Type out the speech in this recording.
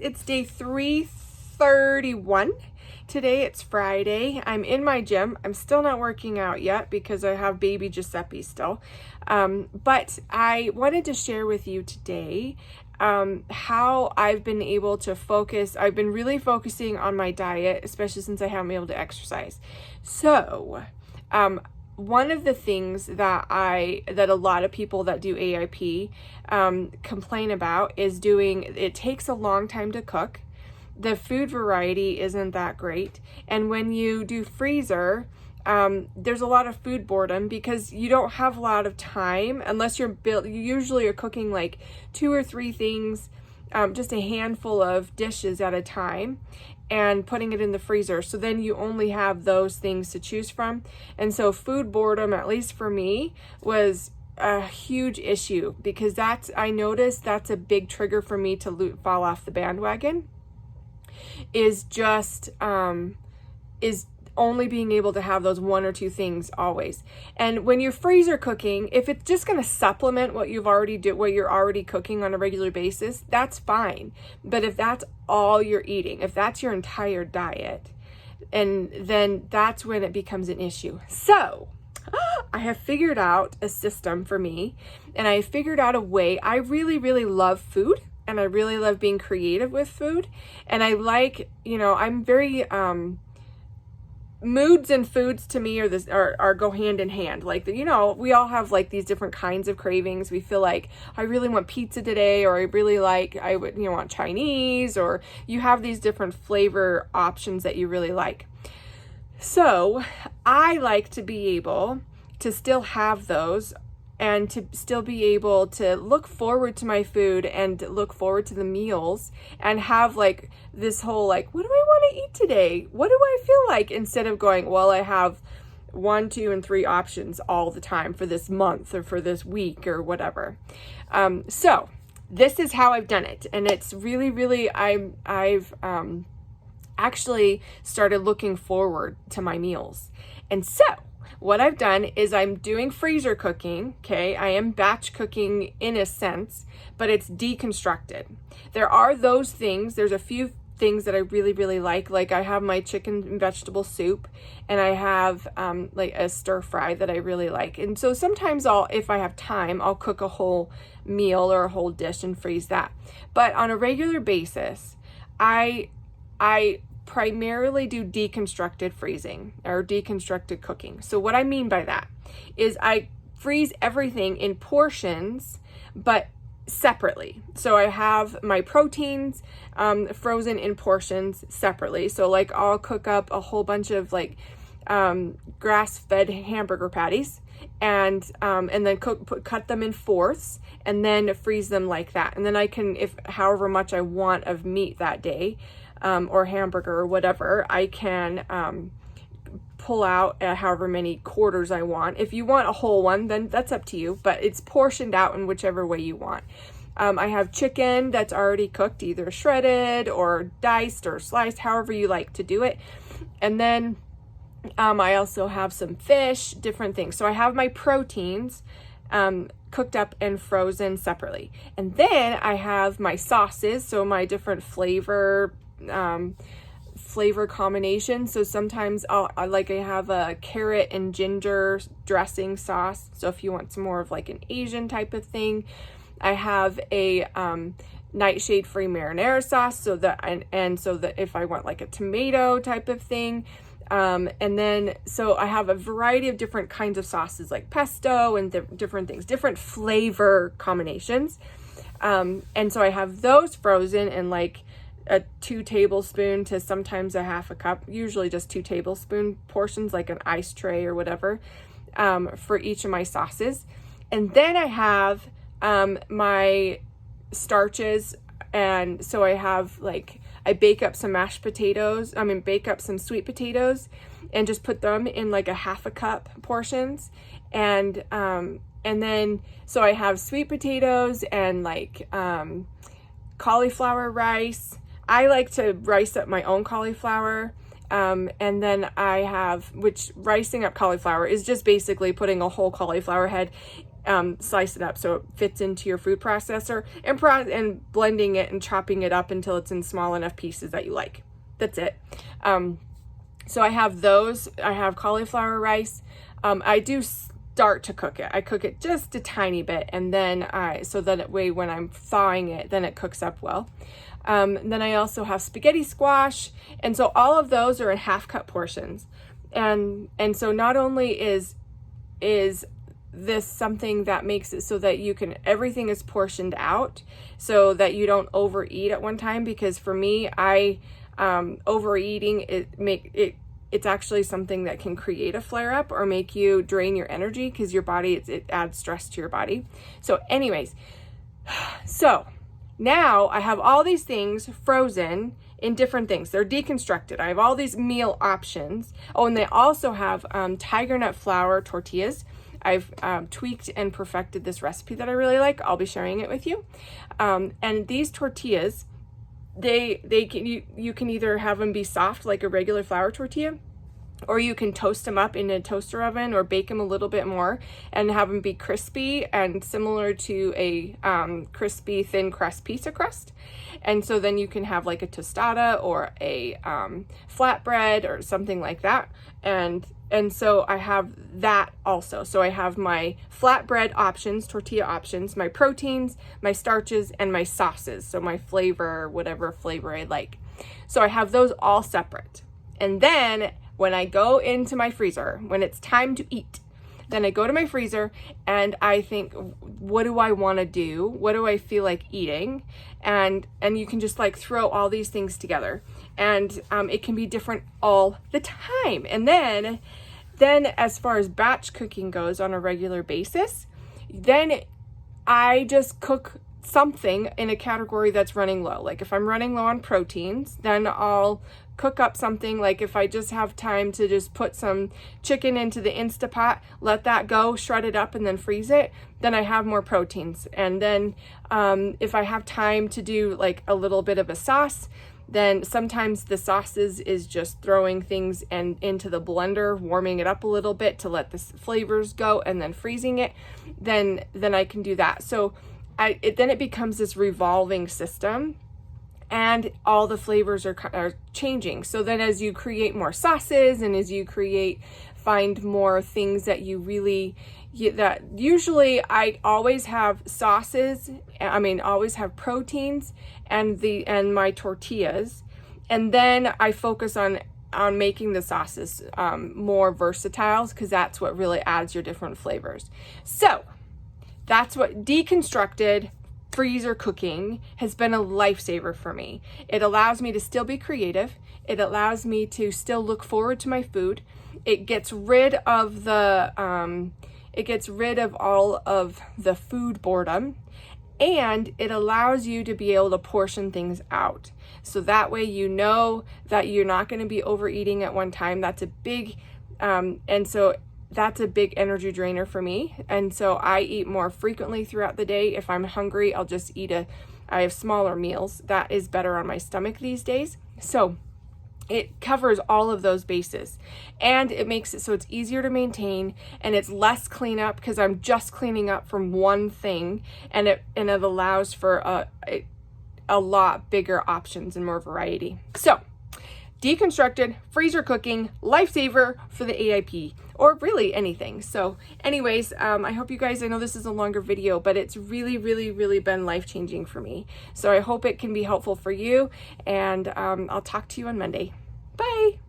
It's day 331. Today it's Friday. I'm in my gym. I'm still not working out yet because I have baby Giuseppe still. But I wanted to share with you today how I've been able to focus. I've been really focusing on my diet, especially since I haven't been able to exercise. So, one of the things that a lot of people that do AIP complain about is it takes a long time to cook. The food variety isn't that great. And when you do freezer, there's a lot of food boredom because you don't have a lot of time unless you usually are cooking like 2 or 3 things, just a handful of dishes at a time, and putting it in the freezer. So then you only have those things to choose from. And so food boredom, at least for me, was a huge issue because I noticed that's a big trigger for me to fall off the bandwagon, is only being able to have those 1 or 2 things always. And when you're freezer cooking, if it's just going to supplement what you're already cooking on a regular basis, that's fine. But if that's all you're eating, if that's your entire diet, and then that's when it becomes an issue. So I have figured out a system for me, and I figured out a way. I really, really love food, and I really love being creative with food. And I like, I'm very, moods and foods to me are go hand in hand. Like, we all have like these different kinds of cravings. We feel like I really want pizza today, or I want Chinese, or you have these different flavor options that you really like. So I like to be able to still have those and to still be able to look forward to my food and look forward to the meals and have like this whole like, what do I want to eat today? What do I feel like? Instead of going, well, I have 1, 2, and 3 options all the time for this month or for this week or whatever. So this is how I've done it. And it's really, really, I've actually started looking forward to my meals. And so what I've done is I'm doing freezer cooking, okay? I am batch cooking in a sense, but it's deconstructed. There are those things, there's a few things that I really, really like. Like I have my chicken and vegetable soup, and I have like a stir fry that I really like. And so sometimes if I have time, I'll cook a whole meal or a whole dish and freeze that. But on a regular basis, I primarily do deconstructed freezing or deconstructed cooking. So what I mean by that is I freeze everything in portions, but separately. So I have my proteins frozen in portions separately. So like I'll cook up a whole bunch of like grass-fed hamburger patties and then cut them in fourths and then freeze them like that. And then I can, if however much I want of meat that day, or hamburger or whatever, I can pull out however many quarters I want. If you want a whole one, then that's up to you, but it's portioned out in whichever way you want. I have chicken that's already cooked, either shredded or diced or sliced, however you like to do it. And then I also have some fish, different things. So I have my proteins cooked up and frozen separately. And then I have my sauces, so my different flavor combination. So sometimes I have a carrot and ginger dressing sauce. So if you want some more of like an Asian type of thing, I have a nightshade free marinara sauce. So that if I want like a tomato type of thing, and then so I have a variety of different kinds of sauces like pesto and different things, different flavor combinations. And so I have those frozen in like a 2 tablespoon to sometimes a half a cup, usually just 2 tablespoon portions, like an ice tray or whatever, for each of my sauces. And then I have my starches. And so I have I bake up some bake up some sweet potatoes and just put them in like a half a cup portions. And then, so I have sweet potatoes and cauliflower rice. I like to rice up my own cauliflower. And then ricing up cauliflower is just basically putting a whole cauliflower head slice it up so it fits into your food processor, and blending it and chopping it up until it's in small enough pieces that you like. That's it. So I have those. I have cauliflower rice. I do start to cook it. I cook it just a tiny bit, and then so that way when I'm thawing it, then it cooks up well. Then I also have spaghetti squash, and so all of those are in half-cup portions. And so not only is this something that makes it so that everything is portioned out so that you don't overeat at one time, because for me, overeating, it's actually something that can create a flare-up or make you drain your energy, because your body, it adds stress to your body. So anyways, so now I have all these things frozen in different things. They're deconstructed. I have all these meal options. Oh, and they also have tiger nut flour tortillas. I've tweaked and perfected this recipe that I really like. I'll be sharing it with you. And these tortillas, you can either have them be soft like a regular flour tortilla, or you can toast them up in a toaster oven or bake them a little bit more and have them be crispy and similar to a crispy thin crust pizza crust. And so then you can have like a tostada or a flatbread or something like that. And so I have that also. So I have my flatbread options, tortilla options, my proteins, my starches, and my sauces. So my flavor, whatever flavor I like. So I have those all separate. And then when I go into my freezer, when it's time to eat, then I go to my freezer and I think, what do I want to do? What do I feel like eating? And you can just like throw all these things together, and it can be different all the time. And then as far as batch cooking goes on a regular basis, then I just cook something in a category that's running low. Like if I'm running low on proteins, then I'll cook up something. Like if I just have time to just put some chicken into the Instapot, let that go, shred it up, and then freeze it, then I have more proteins. And then if I have time to do like a little bit of a sauce, then sometimes the sauces is just throwing things into the blender, warming it up a little bit to let the flavors go, and then freezing it. Then I can do that. So then it becomes this revolving system, and all the flavors are changing. So then as you create more sauces and as you find more things that you really, that usually I always have sauces, always have proteins and my tortillas. And then I focus on making the sauces more versatile, because that's what really adds your different flavors. So that's what deconstructed freezer cooking has been a lifesaver for me. It allows me to still be creative. It allows me to still look forward to my food. It gets rid of all of the food boredom, and it allows you to be able to portion things out. So that way you know that you're not going to be overeating at one time. That's a big that's a big energy drainer for me. And so I eat more frequently throughout the day. If I'm hungry, I'll just I have smaller meals. That is better on my stomach these days. So it covers all of those bases, and it makes it so it's easier to maintain, and it's less cleanup because I'm just cleaning up from one thing, and it allows for a lot bigger options and more variety. So deconstructed freezer cooking, lifesaver for the AIP, or really anything. So anyways, I hope you guys, I know this is a longer video, but it's really, really, really been life-changing for me. So I hope it can be helpful for you, and I'll talk to you on Monday. Bye.